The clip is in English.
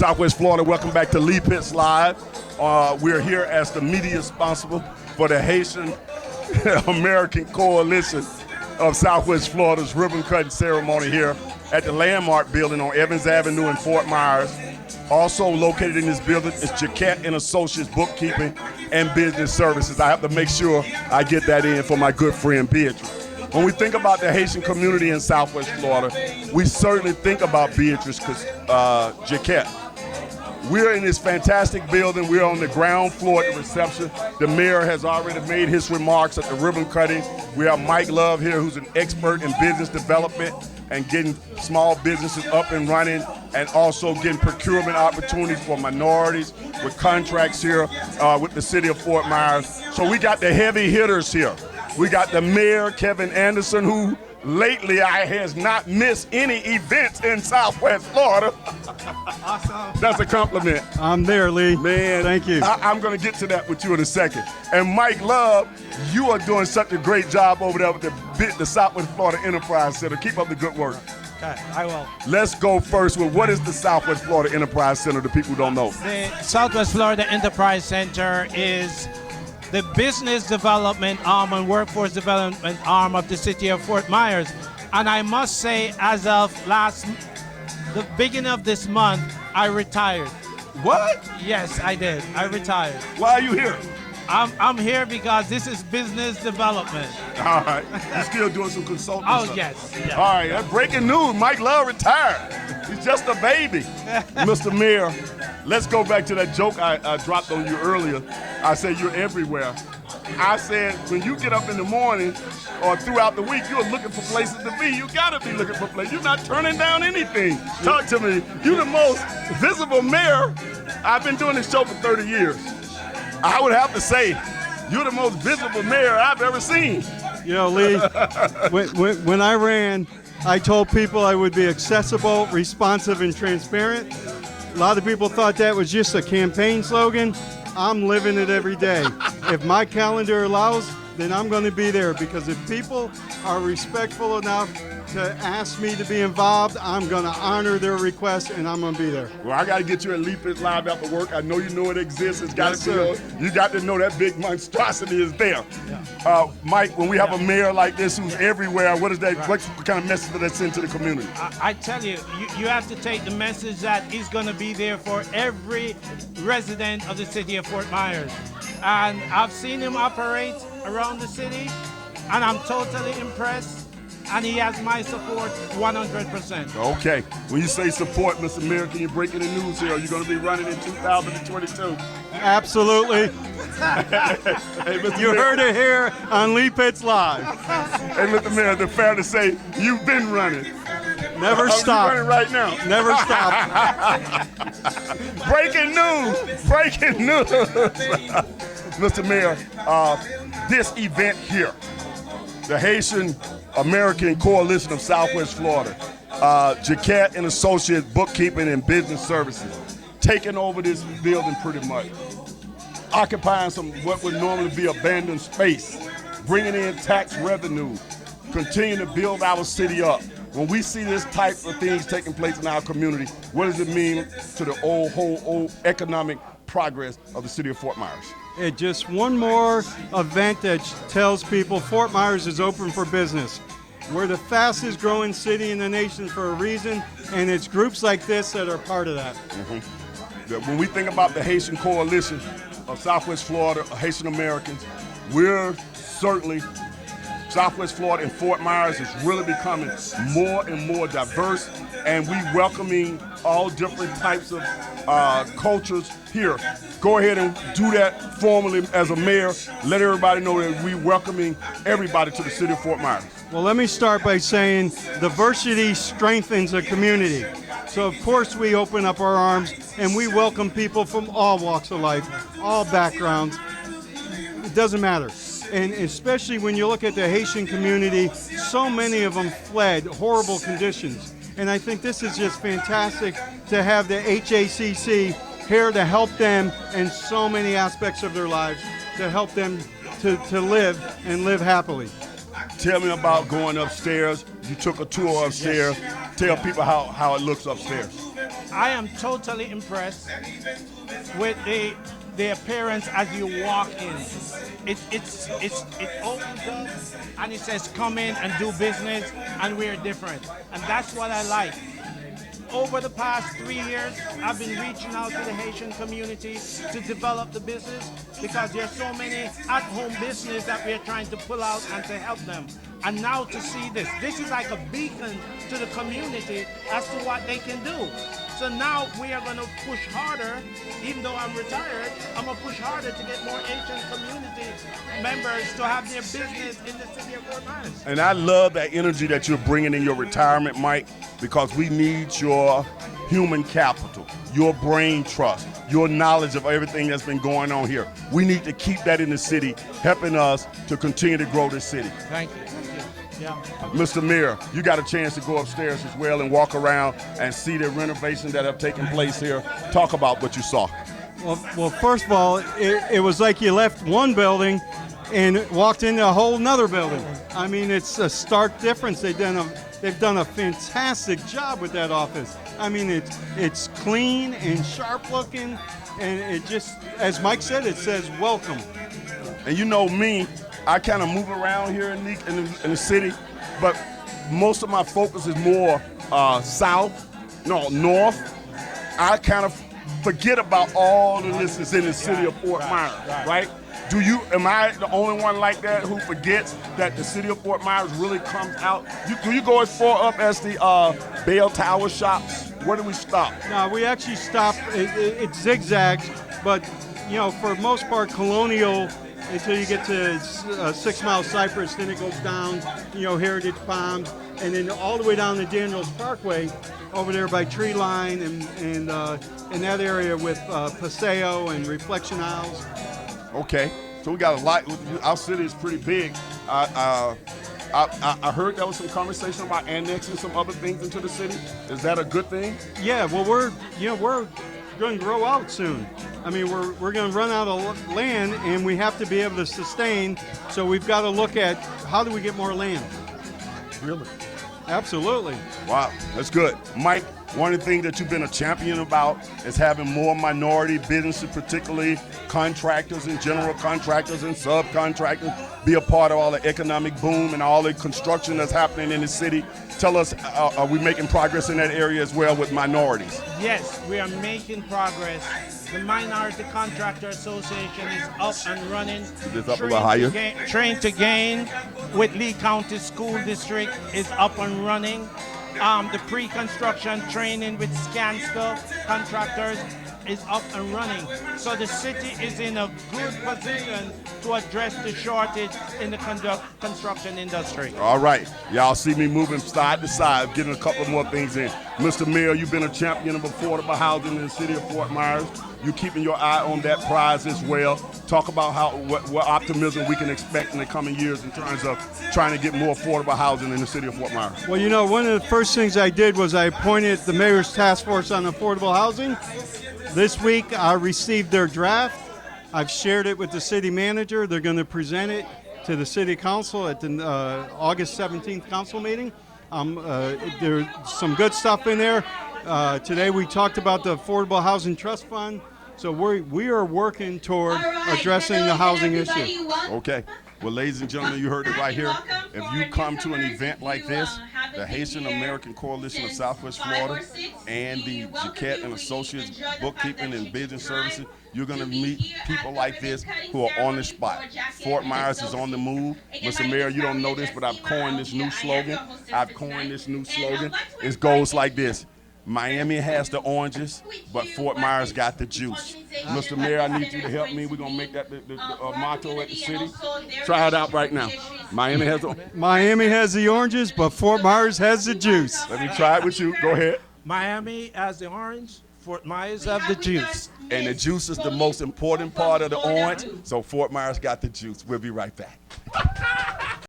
Southwest Florida, welcome back to Lee Pitts Live. We're here as the media responsible for the Haitian American Coalition of Southwest Florida's ribbon cutting ceremony here at the Landmark Building on Evans Avenue in Fort Myers. Also located in this building is Jaquette and Associates Bookkeeping and Business Services. I have to make sure I get that in for my good friend Beatrice. When we think about the Haitian community in Southwest Florida, we certainly think about Beatrice Jaquette. We're in this fantastic building. We're on the ground floor at the reception. The mayor has already made his remarks at the ribbon cutting. We have Mike Love here, who's an expert in business development and getting small businesses up and running, and also getting procurement opportunities for minorities with contracts here with the city of Fort Myers. So we got the heavy hitters here. We got the mayor, Kevin Anderson, who lately has not missed any events in Southwest Florida. Awesome. That's a compliment. I'm there, Lee. Man, thank you. I'm going to get to that with you in a second. And Mike Love, you are doing such a great job over there with the Southwest Florida Enterprise Center. Keep up the good work. Okay, I will. Let's go first with what is the Southwest Florida Enterprise Center, the people who don't know? The Southwest Florida Enterprise Center is the business development arm and workforce development arm of the city of Fort Myers. And I must say, as of the beginning of this month, I retired. What? Yes, I did. I retired. Why are you here? I'm here because this is business development. All right. You're still doing some consulting Oh, stuff. yes. All right, that's breaking news. Mike Love retired. He's just a baby. Mr. Mayor, let's go back to that joke I dropped on you earlier. I said you're everywhere. I said when you get up in the morning or throughout the week, you're looking for places to be. You gotta be looking for places. You're not turning down anything. Talk to me. You're the most visible mayor. I've been doing this show for 30 years. I would have to say, you're the most visible mayor I've ever seen. You know, Lee, when I ran, I told people I would be accessible, responsive, and transparent. A lot of people thought that was just a campaign slogan. I'm living it every day. If my calendar allows, then I'm going to be there, because if people are respectful enough to ask me to be involved, I'm going to honor their request, and I'm going to be there. Well, I got to get you at Lee Pitts Live after work. I know you know it exists. It's got Yes, to be. sir. You got to know that big monstrosity is there. Yeah. Mike, when we have a mayor like this who's everywhere, what is that? Right. What kind of message does that send to the community? I tell you, you have to take the message that he's going to be there for every resident of the city of Fort Myers. And I've seen him operate around the city, and I'm totally impressed. And he has my support 100%. Okay. When you say support, Mr. Mayor, can you break any news here? Are you going to be running in 2022? Absolutely. Hey, Mr. You Mayor. heard it here on Lee Pitts Live. Hey, Mr. Mayor, is it fair to say you've been running? Never stop. You're running right now. Never stop. Breaking news! Breaking news! Mr. Mayor, this event here, the Haitian American Coalition of Southwest Florida, Jaquette and Associates Bookkeeping and Business Services, taking over this building pretty much, occupying some what would normally be abandoned space, bringing in tax revenue, continuing to build our city up. When we see this type of things taking place in our community, what does it mean to the whole economic progress of the city of Fort Myers? It's just one more event that tells people Fort Myers is open for business. We're the fastest growing city in the nation for a reason, and it's groups like this that are part of that. Mm-hmm. When we think about the Haitian Coalition of Southwest Florida, Haitian Americans, we're certainly, Southwest Florida and Fort Myers is really becoming more and more diverse, and we welcoming all different types of cultures here. Go ahead and do that formally as a mayor. Let everybody know that we're welcoming everybody to the city of Fort Myers. Well, let me start by saying diversity strengthens a community. So of course we open up our arms and we welcome people from all walks of life, all backgrounds. It doesn't matter. And especially when you look at the Haitian community, so many of them fled horrible conditions. And I think this is just fantastic to have the HACC here to help them in so many aspects of their lives, to help them to live and live happily. Tell me about going upstairs. You took a tour upstairs. Yes. Tell people how it looks upstairs. I am totally impressed with the appearance as you walk in. It opens up and it says come in and do business, and we're different. And that's what I like. Over the past 3 years, I've been reaching out to the Haitian community to develop the business, because there's so many at-home business that we're trying to pull out and to help them. And now to see this is like a beacon to the community as to what they can do. So now we are going to push harder. Even though I'm retired, I'm going to push harder to get more Haitian community members to have their business in the city of Fort Myers. And I love that energy that you're bringing in your retirement, Mike, because we need your human capital, your brain trust, your knowledge of everything that's been going on here. We need to keep that in the city, helping us to continue to grow this city. Thank you. Yeah. Mr. Mayor, you got a chance to go upstairs as well and walk around and see the renovations that have taken place here. Talk about what you saw. Well, first of all, it was like you left one building and walked into a whole nother building. I mean, it's a stark difference. They've done a fantastic job with that office. I mean, it's clean and sharp looking, and it just, as Mike said, it says welcome. And you know me, I kind of move around here in the city, but most of my focus is more north. I kind of forget about all of this is in the city of Fort Myers, right? Am I the only one like that who forgets that the city of Fort Myers really comes out? Do you go as far up as the Bell Tower shops? Where do we stop? No, we actually stop. It zigzags, but you know, for the most part, Colonial until you get to 6 Mile Cypress, then it goes down, you know, Heritage Palms, and then all the way down to Daniels Parkway, over there by Tree Line and in that area with Paseo and Reflection Isles. Okay, so we got a lot. Our city is pretty big. I heard there was some conversation about annexing some other things into the city. Is that a good thing? Yeah, well, we're going to grow out soon. I mean, we're going to run out of land, and we have to be able to sustain. So we've got to look at how do we get more land. Really? Absolutely. Wow, that's good. Mike, one of the things that you've been a champion about is having more minority businesses, particularly contractors and general contractors and subcontractors, be a part of all the economic boom and all the construction that's happening in the city. Tell us, are we making progress in that area as well with minorities? Yes, we are making progress. The Minority Contractor Association is up and running. Is this up a little higher? Train to Gain with Lee County School District is up and running. The pre-construction training with Skanska contractors is up and running. So the city is in a good position to address the shortage in the construction industry. All right. Y'all see me moving side to side, getting a couple more things in. Mr. Mayor, you've been a champion of affordable housing in the city of Fort Myers. You're keeping your eye on that prize as well. Talk about what optimism we can expect in the coming years in terms of trying to get more affordable housing in the city of Fort Myers. Well, you know, one of the first things I did was I appointed the Mayor's Task Force on Affordable Housing. This week, I received their draft. I've shared it with the city manager. They're going to present it to the city council at the August 17th council meeting. There's some good stuff in there. Today we talked about the Affordable Housing Trust Fund. So we are working toward addressing the housing issue. Okay. Well, ladies and gentlemen, you heard it right here. If you come to an event like this, the Haitian American Coalition of Southwest Florida and the Jaquette and Associates Bookkeeping and Business Services, you're going to meet people like this who are on the spot. Fort Myers is on the move. Mr. Mayor, you don't know this, but I've coined this new slogan. It goes like this. Miami has the oranges, but Fort Myers got the juice. Mr. Mayor, I need you to help me. We're going to make that the motto at the city. Try it out right now. Miami has the oranges, but Fort Myers has the juice. Let me try it with you. Go ahead. Miami has the orange, Fort Myers have the juice. And the juice is the most important part of the orange, so Fort Myers got the juice. We'll be right back.